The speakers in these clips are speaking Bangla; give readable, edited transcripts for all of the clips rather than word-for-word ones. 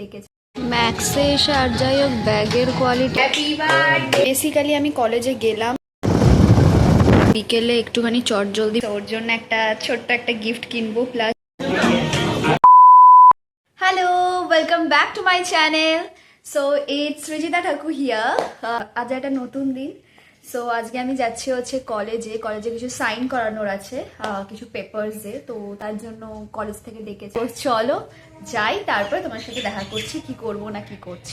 ডেকেছে ম্যাক্সে এসে। আর যাই হোক ব্যাগের কোয়ালিটি, বেসিক্যালি আমি কলেজে গেলাম বিকেলে একটুখানি চটজলদি, ওর জন্য একটা ছোট্ট একটা গিফট কিনবো। Plus hello, welcome back to my channel. So it's Srijita Thakur here. আজ একটা নতুন দিন। সো আজকে আমি যাচ্ছি হচ্ছে কলেজে কিছু সাইন করানোর আছে, কিছু পেপারসে। তো তার জন্য কলেজ থেকে ডেকেছে। তো চলো যাই, তারপরে তোমার সাথে দেখা করছি কি করব না কি করছি।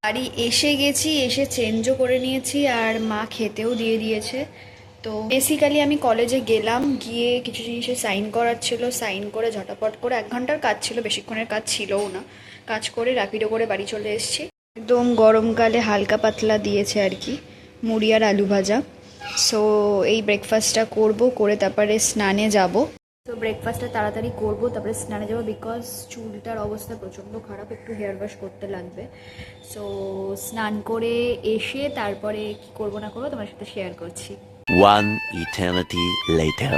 বাড়ি এসে গেছি, এসে চেঞ্জও করে নিয়েছি আর মা খেতেও দিয়ে দিয়েছে। তো বেসিক্যালি আমি কলেজে গেলাম, গিয়ে কিছু জিনিসে সাইন করার ছিল, সাইন করে ঝটাপট করে 1 ঘন্টার কাজ ছিল, বেশিক্ষণের কাজ ছিলও না। কাজ করে র্যাপিডো করে বাড়ি চলে এসেছি। একদম গরমকালে হালকা পাতলা দিয়েছে আর কি, মুড়ি আর আলু ভাজা। সো এই ব্রেকফাস্টটা করব, করে তারপরে স্নানে যাব। তো ব্রেকফাস্টটা তাড়াতাড়ি করবো, তারপরে স্নানে যাবো, বিকজ চুলটার অবস্থা প্রচণ্ড খারাপ, একটু হেয়ার ওয়াশ করতে লাগবে। সো স্নান করে এসে তারপরে কি করবো না করবো তোমার সাথে শেয়ার করছি। One eternity later.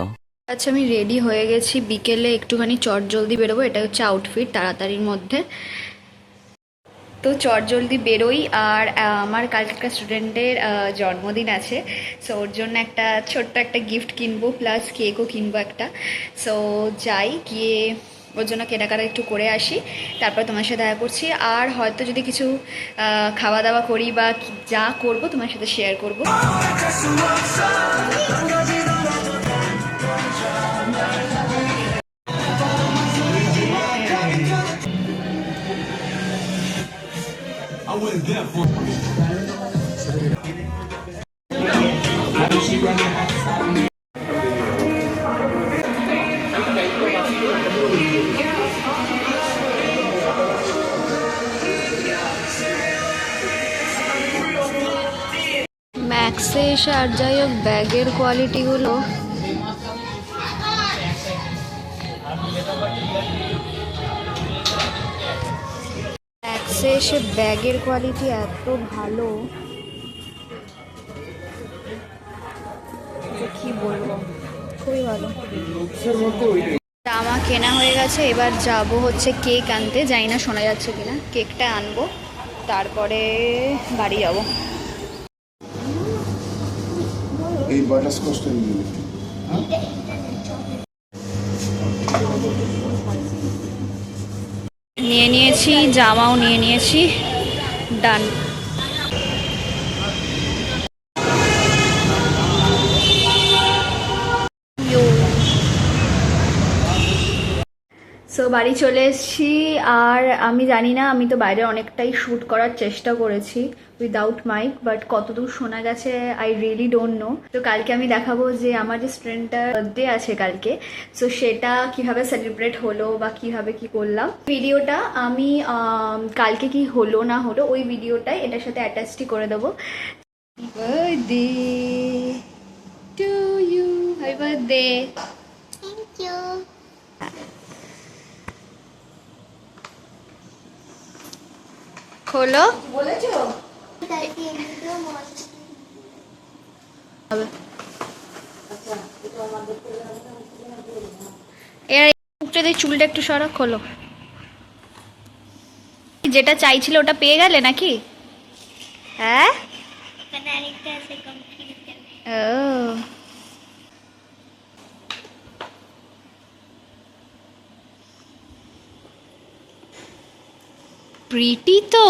আচ্ছা, আমি রেডি হয়ে গেছি, বিকেলে একটুখানি চটজলদি বেরোবো, এটা হচ্ছে আউটফিট তাড়াতাড়ির মধ্যে। তো চটজলদি বেরোই। আর আমার কালকে একটা স্টুডেন্টের জন্মদিন আছে, সো ওর জন্য একটা ছোট্ট একটা গিফট কিনবো, প্লাস কেকও কিনবো একটা। সো যাই, গিয়ে ওর জন্য কেনাকাটা একটু করে আসি, তারপর তোমার সাথে দেখা করছি। আর হয়তো যদি কিছু খাওয়া দাওয়া করি বা যা করবো তোমার সাথে শেয়ার করবো। I wasn't there for ম্যাক্সে এসে আর যাই হোক ব্যাগের কোয়ালিটিগুলো ম্যাক্সে এসে ব্যাগের কোয়ালিটি এত ভালো যে কি বলবো, খুবই ভালো। জামা কেনা হয়ে গেছে, এবার যাব হচ্ছে কেক আনতে। জানি না শোনা যাচ্ছে কিনা, কেকটা আনবো তারপরে বাড়ি যাব। এই বাটারস্কচটা নিয়ে নিয়েছি, জামাও নিয়ে নিয়েছি, ডান। সো বাড়ি চলে এসেছি। আর আমি জানি না, আমি তো বাইরে অনেকটাই শ্যুট করার চেষ্টা করেছি উইদাউট মাইক, বাট কতদূর শোনা গেছে আই রিয়েলি ডোন্ট নো। তো কালকে আমি দেখাবো যে আমার যে স্টুডেন্টটার বার্থডে আছে কালকে, সো সেটা কিভাবে সেলিব্রেট হলো বা কিভাবে কি করলাম। ভিডিওটা আমি কালকে কি হলো না হলো ওই ভিডিওটাই এটার সাথে অ্যাটাচটি করে দেবো। Birthday to you, happy birthday. Thank you. খোলো, বলেছো চুলটা একটু সরা, খোলো। যেটা চাইছিল ওটা পেয়ে গেলে নাকি? হ্যাঁ, ও প্রিটি তো।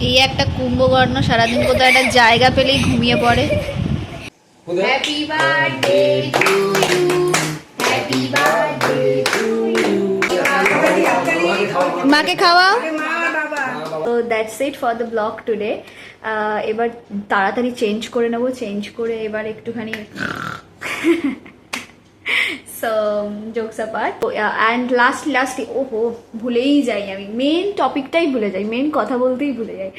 এই একটা কুম্ভকর্ণ সারাদিন কোথাও একটা জায়গা পেলেই ঘুমিয়ে পড়ে। Happy birthday to you, happy birthday to you. মাকে খাওয়াও। তো that's it for the blog today. এবার তাড়াতাড়ি চেঞ্জ করে নেবো, চেঞ্জ করে এবার একটুখানি so jokes apart. And lastly ওহো ভুলেই যাই, আমি মেন টপিকটাই ভুলে যাই, মেন কথা বলতেই ভুলে যাই।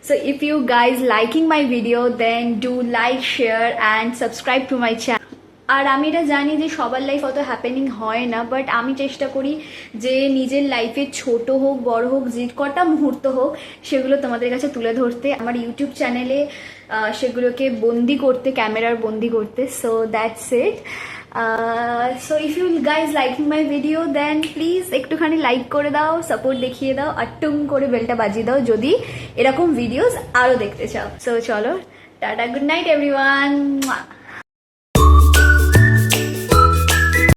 So if you guys liking my video, then do like, share and subscribe to my channel. আর আমি এটা জানি যে সবার লাইফ অত হ্যাপেনিং হয় না, বাট আমি চেষ্টা করি যে নিজের লাইফে ছোট হোক বড় হোক যে কটা মুহূর্ত হোক সেগুলো তোমাদের কাছে তুলে ধরতে, আমার ইউটিউব চ্যানেলে সেগুলোকে বন্দি করতে, ক্যামেরার বন্দি করতে। So that's it. So if you guys liking my video then please একটুখানি লাইক করে দাও, সাপোর্ট দেখিয়ে দাও, আর টুম করে বেলটা বাজিয়ে দাও যদি এরকম ভিডিওস আরও দেখতে চাও। সো চলো, টাটা, গুড নাইট এভরিওয়ান।